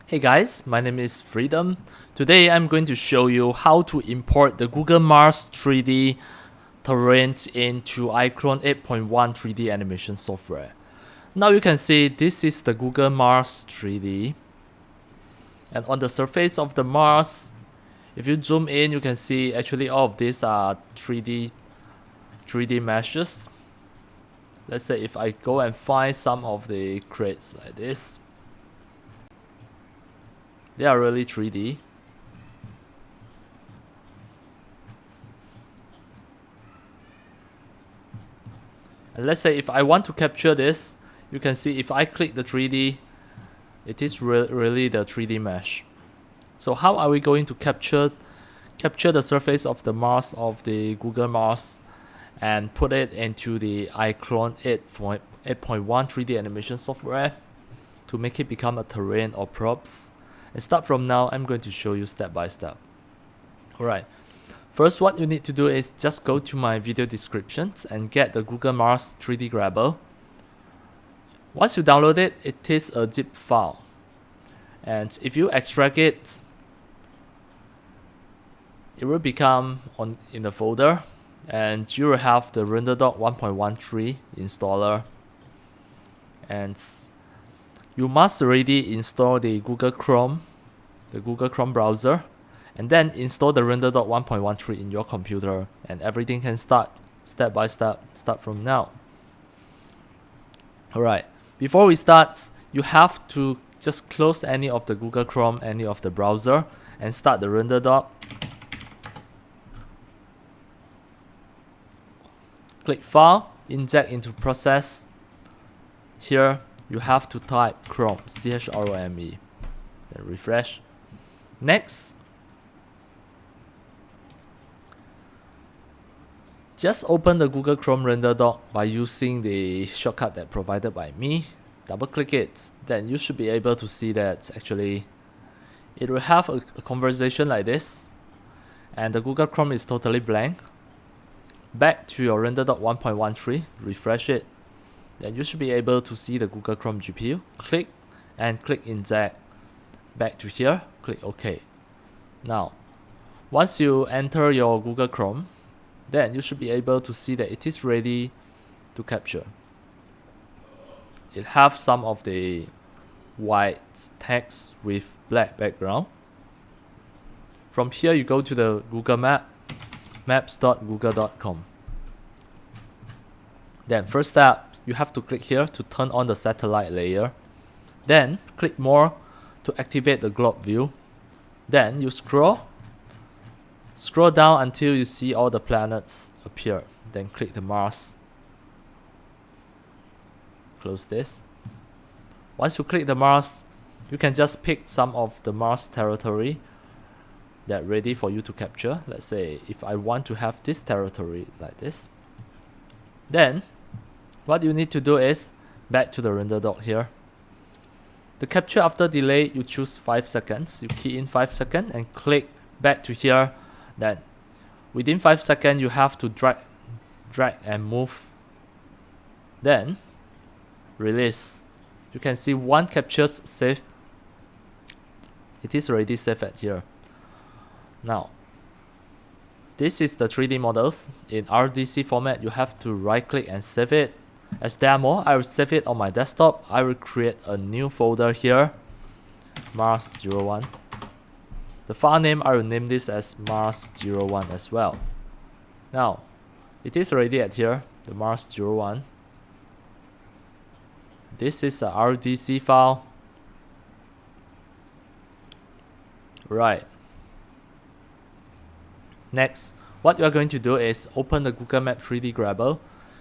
Hey guys, my name is Freedom. Today I'm going to show you how to import the Google Mars 3D terrain into iClone 8.1 3D animation software. Now you can see this is the Google Mars 3D. And on the surface of the Mars, if you zoom in, you can see actually all of these are 3D meshes. Let's say if I go and find some of the crates like this, they are really 3D. And let's say if I want to capture this, you can see if I click the 3D, it is really the 3D mesh. So how are we going to capture the surface of the Mars of the Google Mars and put it into the iClone 8.1 3D animation software to make it become a terrain or props? And start from now, I'm going to show you step by step. Alright, first what you need to do is just go to my video descriptions and get the Google Mars 3D grabber. Once you download it, it is a zip file. And if you extract it, it will become in the folder, and you will have the RenderDoc 1.13 installer, and you must already install the Google Chrome browser, and then install the RenderDoc 1.13 in your computer, and everything can start step by step. Start from now. Alright, before we start, you have to just close any of the Google Chrome, any of the browser, and start the RenderDoc. Click File, inject into Process. Here you have to type Chrome, CHROME. Then refresh. Next, just open the Google Chrome RenderDoc by using the shortcut that provided by me. Double click it, then you should be able to see that actually it will have a conversation like this, and the Google Chrome is totally blank. Back to your RenderDoc 1.13, refresh it, then you should be able to see the Google Chrome GPU. Click inject. Back to here, click OK. Now, once you enter your Google Chrome, then you should be able to see that it is ready to capture. It has some of the white text with black background. From here you go to the Google Map, maps.google.com. Then first step, you have to click here to turn on the satellite layer. Then click more to activate the globe view. Then you scroll down until you see all the planets appear. Then click the Mars. Close this. Once you click the Mars, you can just pick some of the Mars territory that ready for you to capture. Let's say if I want to have this territory like this, then what you need to do is back to the RenderDoc here. The capture after delay, you choose 5 seconds. You key in 5 seconds and click back to here. Then within 5 seconds you have to drag and move. Then release. You can see one captures saved. It is already saved at here. Now, this is the 3D models. In RDC format, you have to right click and save it. As demo, I will save it on my desktop. I will create a new folder here, Mars01. The file name, I will name this as Mars01 as well. Now, it is already at here, the Mars01. This is a RDC file. Right. Next, what you are going to do is open the Google Map 3D grabber.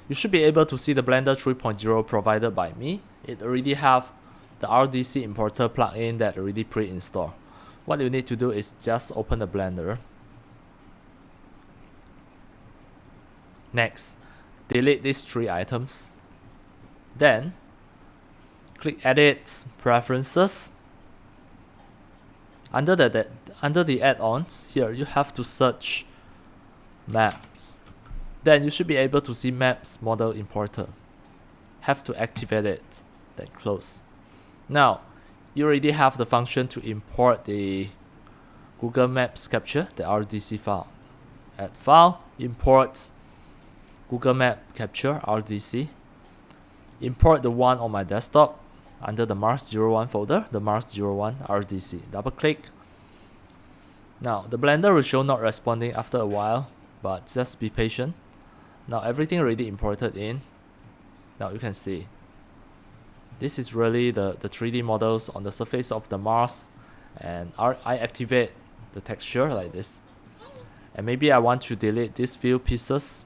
You should be able to see the Blender 3.0 provided by me. It already have the RDC importer plugin that already pre-installed. What you need to do is just open the Blender. Next, delete these 3 items. Then, click Edit, Preferences. Under the add-ons, here you have to search Maps. Then you should be able to see Maps Model Importer. Have to activate it, then close. Now, you already have the function to import the Google Maps capture, the RDC file. Add file, import Google Map capture RDC. Import the one on my desktop under the Mars01 folder, the Mars01 RDC. Double click. Now the Blender will show not responding after a while, but just be patient. Now everything already imported in. Now you can see this is really the 3D models on the surface of the Mars, and I activate the texture like this. And maybe I want to delete these few pieces.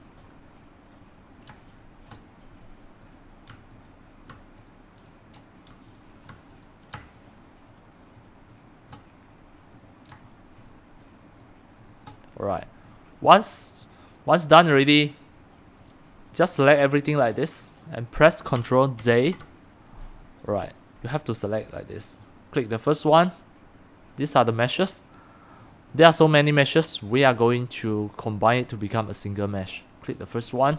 Alright, once done already, just select everything like this and press Ctrl J. Right, you have to select like this. Click the first one. These are the meshes. There are so many meshes, we are going to combine it to become a single mesh. Click the first one,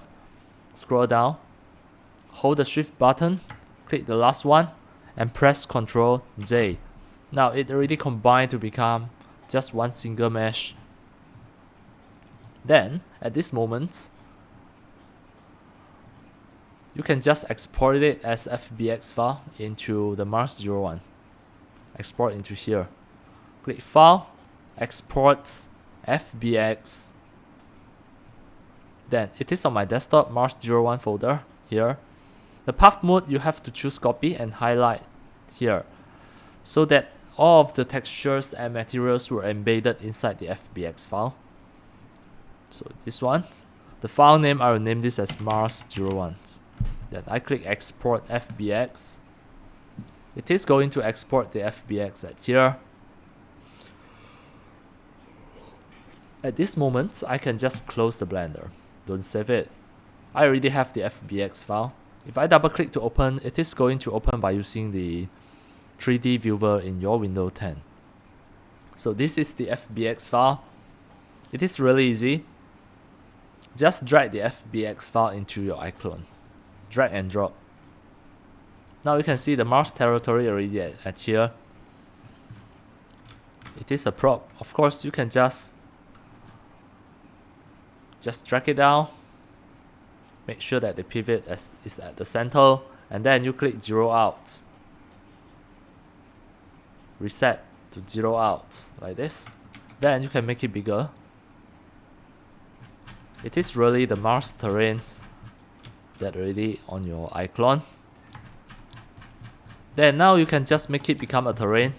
scroll down, hold the shift button, click the last one, and press Ctrl J. Now it already combined to become just one single mesh. Then, at this moment, you can just export it as FBX file into the Mars01. Export into here. Click File, Export FBX. Then it is on my desktop Mars01 folder here. The path mode you have to choose copy and highlight here, so that all of the textures and materials were embedded inside the FBX file. So this one, the file name, I will name this as Mars01. Then I click Export FBX. It is going to export the FBX at here. At this moment, I can just close the Blender. Don't save it. I already have the FBX file. If I double click to open, it is going to open by using the 3D viewer in your Windows 10. So this is the FBX file. It is really easy. Just drag the FBX file into your iClone. Drag and drop. Now you can see the Mars territory already at here. It is a prop. Of course, you can just drag it down. Make sure that the pivot is at the center, and then you click zero out. Reset to zero out like this. Then you can make it bigger. It is really the Mars terrains that already on your iClone. Then now you can just make it become a terrain,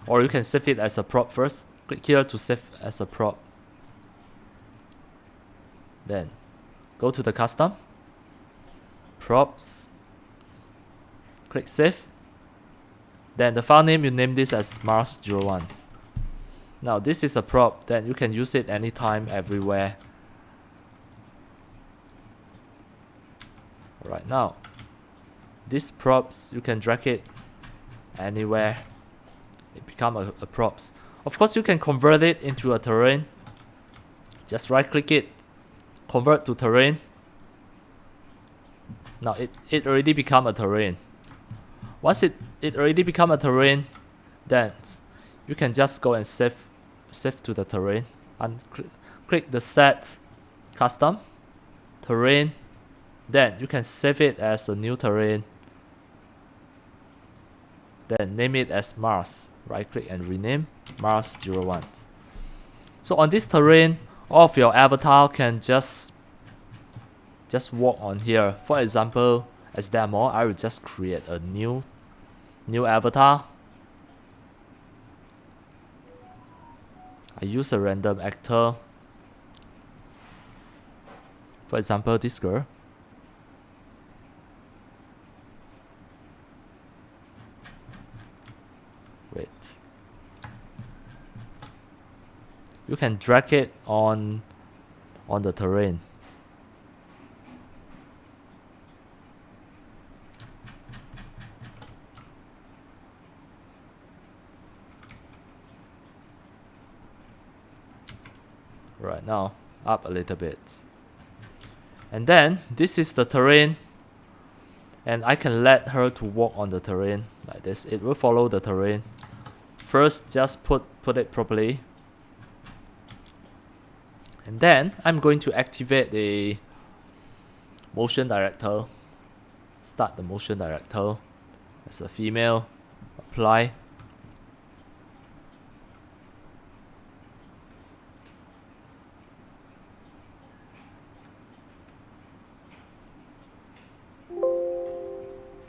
or you can save it as a prop first. Click here to save as a prop. Then go to the custom, props, click save. Then the file name, you name this as Mars01. Now this is a prop, then you can use it anytime, everywhere. Alright, now these props, you can drag it anywhere. It become a props. Of course, you can convert it into a terrain. Just right click it, convert to terrain. Now it already become a terrain. Once it already become a terrain, then you can just go and save to the terrain and click the set custom terrain. Then you can save it as a new terrain. Then name it as Mars. Right click and rename Mars01. So on this terrain, all of your avatar can just walk on here. For example, as demo, I will just create a new avatar. I use a random actor. For example, this girl. Wait. You can drag it on the terrain. Right, now up a little bit. And then this is the terrain And I can let her to walk on the terrain like this. It will follow the terrain. First, just put it properly. And then I'm going to activate the motion director. Start the motion director as a female. Apply.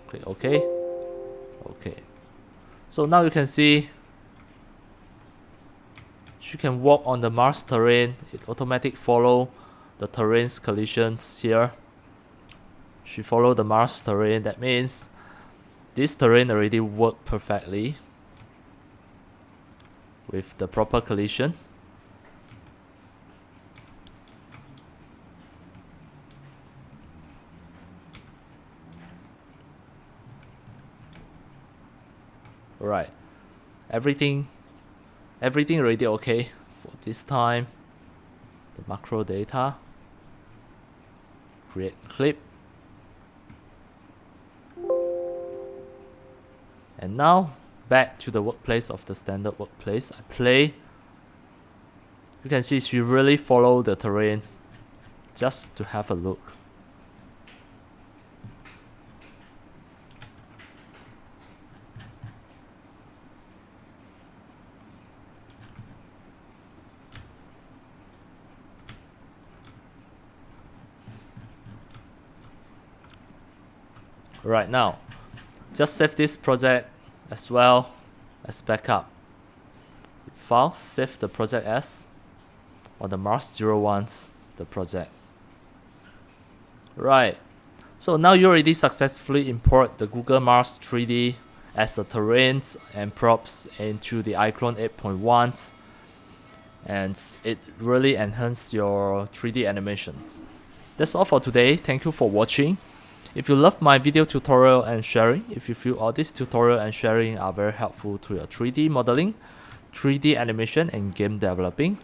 Click OK. Okay. So now you can see she can walk on the Mars terrain. It automatically follow the terrain's collisions here. She follow the Mars terrain. That means this terrain already worked perfectly with the proper collision. Right, everything already okay for this time. The macro data, create clip, and now back to the workplace of the standard workplace. I play. You can see she really follow the terrain. Just to have a look. Right now, just save this project as well as backup. File, save the project as on the Mars 01's the project. Right, so now you already successfully import the Google Mars 3D as the terrains and props into the iClone 8.1, and it really enhances your 3D animations. That's all for today. Thank you for watching. If you love my video tutorial and sharing, if you feel all this tutorial and sharing are very helpful to your 3D modeling, 3D animation and game developing,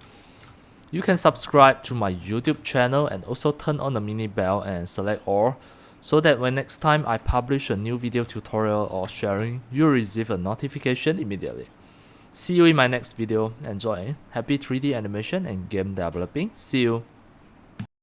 you can subscribe to my YouTube channel and also turn on the mini bell and select all, so that when next time I publish a new video tutorial or sharing, you'll receive a notification immediately. See you in my next video. Enjoy. Happy 3D animation and game developing. See you.